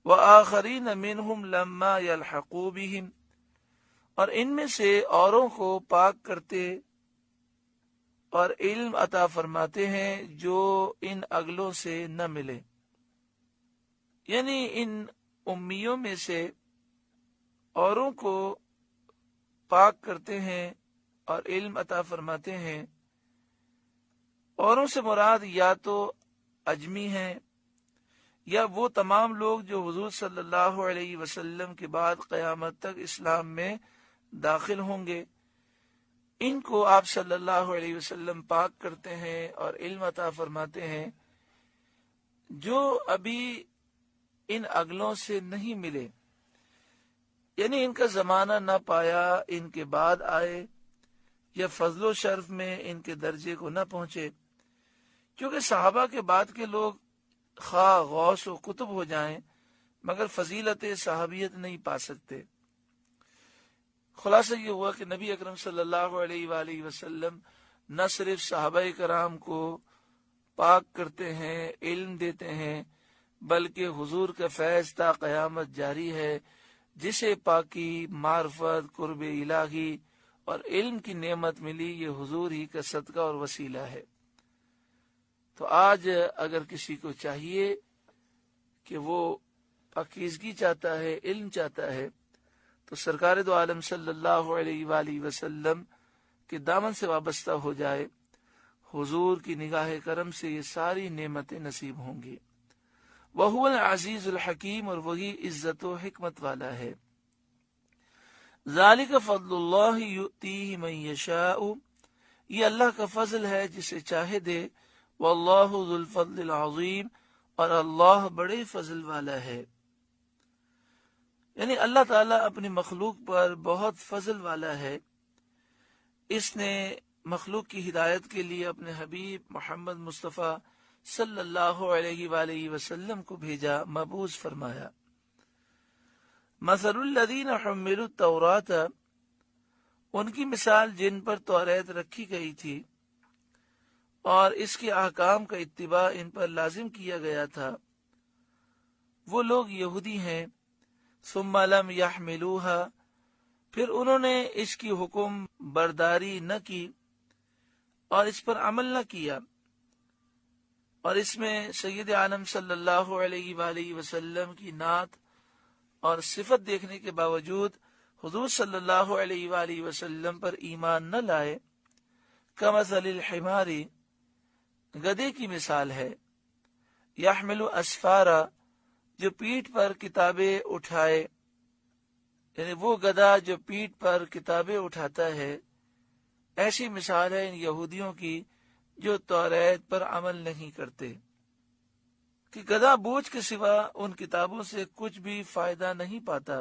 وآخرین منہم لما یلحقوا بہم، اور ان میں سے اوروں کو پاک کرتے اور علم عطا فرماتے ہیں جو ان اگلوں سے نہ ملے، یعنی ان امیوں میں سے اوروں کو پاک کرتے ہیں اور علم عطا فرماتے ہیں۔ اوروں سے مراد یا تو اجمی ہیں یا وہ تمام لوگ جو حضور صلی اللہ علیہ وسلم کے بعد قیامت تک اسلام میں داخل ہوں گے، ان کو آپ صلی اللہ علیہ وسلم پاک کرتے ہیں اور علم عطا فرماتے ہیں جو ابھی ان اگلوں سے نہیں ملے، یعنی ان کا زمانہ نہ پایا، ان کے بعد آئے یا فضل و شرف میں ان کے درجے کو نہ پہنچے، کیونکہ صحابہ کے بعد کے لوگ خواہ غوث و قطب ہو جائیں مگر فضیلت صحابیت نہیں پا سکتے۔ خلاصہ یہ ہوا کہ نبی اکرم صلی اللہ علیہ وآلہ وسلم نہ صرف صحابہ کرام کو پاک کرتے ہیں، علم دیتے ہیں، بلکہ حضور کا فیض تا قیامت جاری ہے، جسے پاکی، معرفت، قرب الہی اور علم کی نعمت ملی، یہ حضور ہی کا صدقہ اور وسیلہ ہے۔ تو آج اگر کسی کو چاہیے کہ وہ پاکیزگی چاہتا ہے، علم چاہتا ہے، تو سرکار دو عالم صلی اللہ علیہ وآلہ وسلم کے دامن سے وابستہ ہو جائے، حضور کی نگاہ کرم سے یہ ساری نعمتیں نصیب ہوں گی۔ وَهُوَ الْعَزِيزُ الْحَكِيمُ، اور وہی عزت و حکمت والا ہے۔ ذَلِكَ فَضْلُ اللَّهِ يُؤْتِيهِ مَن يَشَاءُ، یہ اللہ کا فضل ہے جسے چاہے دے، وَاللَّهُ ذُو الْفَضْلِ الْعَظِيمِ، اور اللہ بڑے فضل والا ہے، یعنی اللہ تعالیٰ اپنی مخلوق پر بہت فضل والا ہے۔ اس نے مخلوق کی ہدایت کے لیے اپنے حبیب محمد مصطفیٰ صلی اللہ علیہ وآلہ وسلم کو بھیجا، مبعوث فرمایا۔ مثل الذین حملوا التوراۃ، ان کی مثال جن پر توریت رکھی گئی تھی اور اس کے احکام کا اتباع ان پر لازم کیا گیا تھا، وہ لوگ یہودی ہیں، ثم لم يحملوها، پھر انہوں نے اس کی حکم برداری نہ کی اور اس پر عمل نہ کیا، اور اس میں سید عالم صلی اللہ علیہ وآلہ وسلم کی نعت اور صفت دیکھنے کے باوجود حضور صلی اللہ علیہ وآلہ وسلم پر ایمان نہ لائے، کمثل الحمار، گدھے کی مثال ہے، یحمل اسفارا، جو پیٹھ پر کتابیں اٹھائے، یعنی وہ گدھا جو پیٹھ پر کتابیں اٹھاتا ہے، ایسی مثال ہے ان یہودیوں کی جو توریت پر عمل نہیں کرتے، کہ گدھا بوجھ کے سوا ان کتابوں سے کچھ بھی فائدہ نہیں پاتا،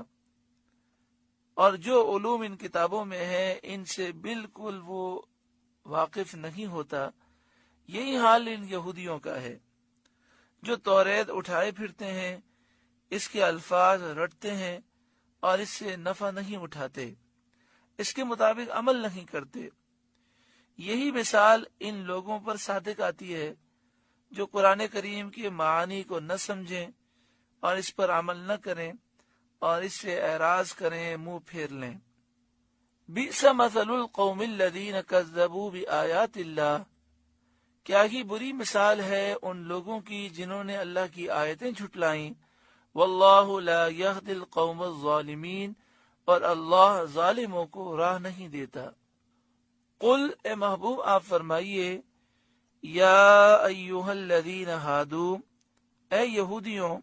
اور جو علوم ان کتابوں میں ہے ان سے بالکل وہ واقف نہیں ہوتا۔ یہی حال ان یہودیوں کا ہے جو توریت اٹھائے پھرتے ہیں، اس کے الفاظ رٹتے ہیں اور اس سے نفع نہیں اٹھاتے، اس کے مطابق عمل نہیں کرتے۔ یہی مثال ان لوگوں پر صادق آتی ہے جو قرآن کریم کے معانی کو نہ سمجھیں اور اس پر عمل نہ کریں اور اس سے اعراض کریں، منہ پھیر لیں۔ بئس مثل القوم الذین کذبوا بآیات اللہ، کیا ہی بری مثال ہے ان لوگوں کی جنہوں نے اللہ کی آیتیں جھٹلائیں، واللہ لا یہدی القوم الظالمین، اور اللہ ظالموں کو راہ نہیں دیتا۔ قل، اے محبوب آپ فرمائیے، یا ایہا الذین ہادو، اے یہودیوں،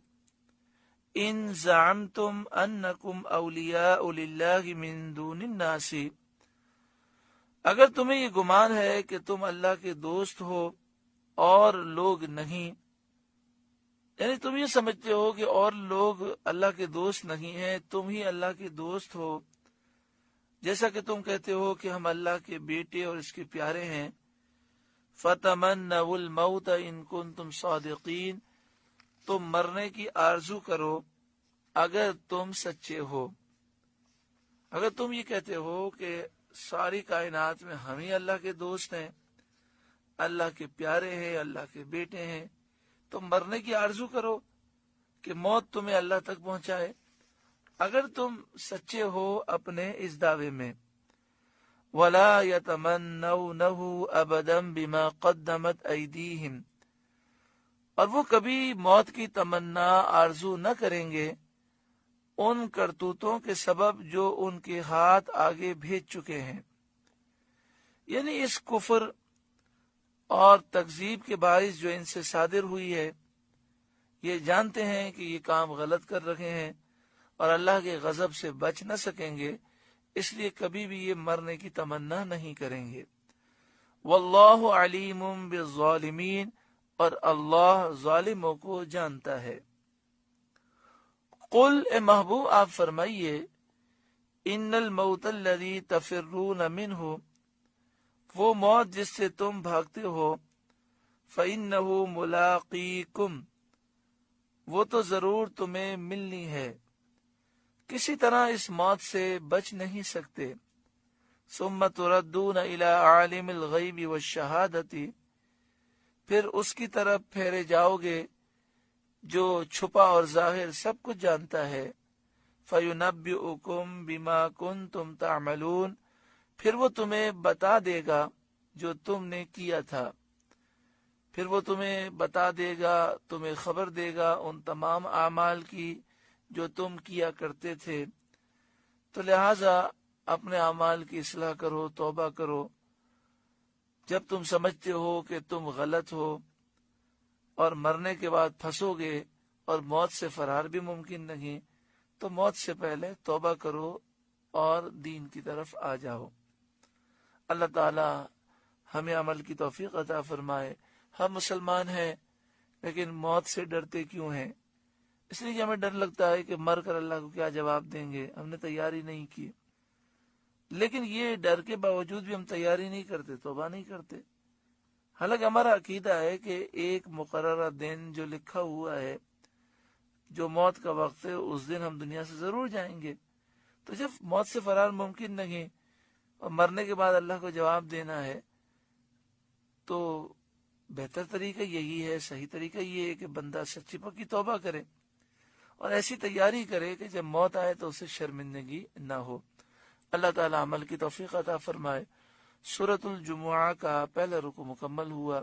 ان زعمتم انکم اولیاء للہ من دون الناس، اگر تمہیں یہ گمان ہے کہ تم اللہ کے دوست ہو اور لوگ نہیں، یعنی تم یہ سمجھتے ہو کہ اور لوگ اللہ کے دوست نہیں ہیں، تم ہی اللہ کے دوست ہو، جیسا کہ تم کہتے ہو کہ ہم اللہ کے بیٹے اور اس کے پیارے ہیں، فَتَمَنَّوُا الْمَوْتَ إِن كُنتُمْ صَادِقِينَ، تم مرنے کی آرزو کرو اگر تم سچے ہو۔ اگر تم یہ کہتے ہو کہ ساری کائنات میں ہم ہی اللہ کے دوست ہیں، اللہ کے پیارے ہیں، اللہ کے بیٹے ہیں، تو مرنے کی آرزو کرو کہ موت تمہیں اللہ تک پہنچائے، اگر تم سچے ہو اپنے اس دعوے میں۔ وَلَا يَتَمَنَّوْنَهُ أَبَدًا بِمَا قَدَّمَتْ أَيْدِيهِمْ، اور وہ کبھی موت کی تمنا آرزو نہ کریں گے ان کرتوتوں کے سبب جو ان کے ہاتھ آگے بھیج چکے ہیں، یعنی اس کفر اور تکذیب کے باعث جو ان سے صادر ہوئی ہے، یہ جانتے ہیں کہ یہ کام غلط کر رکھے ہیں اور اللہ کے غضب سے بچ نہ سکیں گے، اس لیے کبھی بھی یہ مرنے کی تمنا نہیں کریں گے۔ واللہ علیم بالظالمین، اور اللہ ظالموں کو جانتا ہے۔ قل، اے محبوب آپ فرمائیے، ان الموت الذی تفرون منہ، وہ موت جس سے تم بھاگتے ہو، فإنہ ملاقیکم، وہ تو ضرور تمہیں ملنی ہے، کسی طرح اس موت سے بچ نہیں سکتے۔ ثم تردون الی عالم الغیب والشہادۃ، پھر اس کی طرف پھیرے جاؤ گے جو چھپا اور ظاہر سب کچھ جانتا ہے۔ فَيُنَبِّئُكُم بِمَا كُنتُمْ تَعْمَلُونَ، پھر وہ تمہیں بتا دے گا جو تم نے کیا تھا، پھر وہ تمہیں بتا دے گا، تمہیں خبر دے گا ان تمام اعمال کی جو تم کیا کرتے تھے۔ تو لہٰذا اپنے اعمال کی اصلاح کرو، توبہ کرو، جب تم سمجھتے ہو کہ تم غلط ہو اور مرنے کے بعد پھنسو گے اور موت سے فرار بھی ممکن نہیں، تو موت سے پہلے توبہ کرو اور دین کی طرف آ جاؤ۔ اللہ تعالی ہمیں عمل کی توفیق عطا فرمائے۔ ہم مسلمان ہیں لیکن موت سے ڈرتے کیوں ہیں؟ اس لیے کہ ہمیں ڈر لگتا ہے کہ مر کر اللہ کو کیا جواب دیں گے، ہم نے تیاری نہیں کی۔ لیکن یہ ڈر کے باوجود بھی ہم تیاری نہیں کرتے، توبہ نہیں کرتے، حالانکہ ہمارا عقیدہ ہے کہ ایک مقررہ دن جو لکھا ہوا ہے، جو موت کا وقت ہے، اس دن ہم دنیا سے ضرور جائیں گے۔ تو جب موت سے فرار ممکن نہیں اور مرنے کے بعد اللہ کو جواب دینا ہے، تو بہتر طریقہ یہی ہے، صحیح طریقہ یہ ہے کہ بندہ سچی پکی توبہ کرے اور ایسی تیاری کرے کہ جب موت آئے تو اسے شرمندگی نہ ہو۔ اللہ تعالی عمل کی توفیق عطا فرمائے۔ سورۃ الجمعہ کا پہلا رکوع مکمل ہوا۔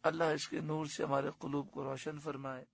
اللہ اس کے نور سے ہمارے قلوب کو روشن فرمائے۔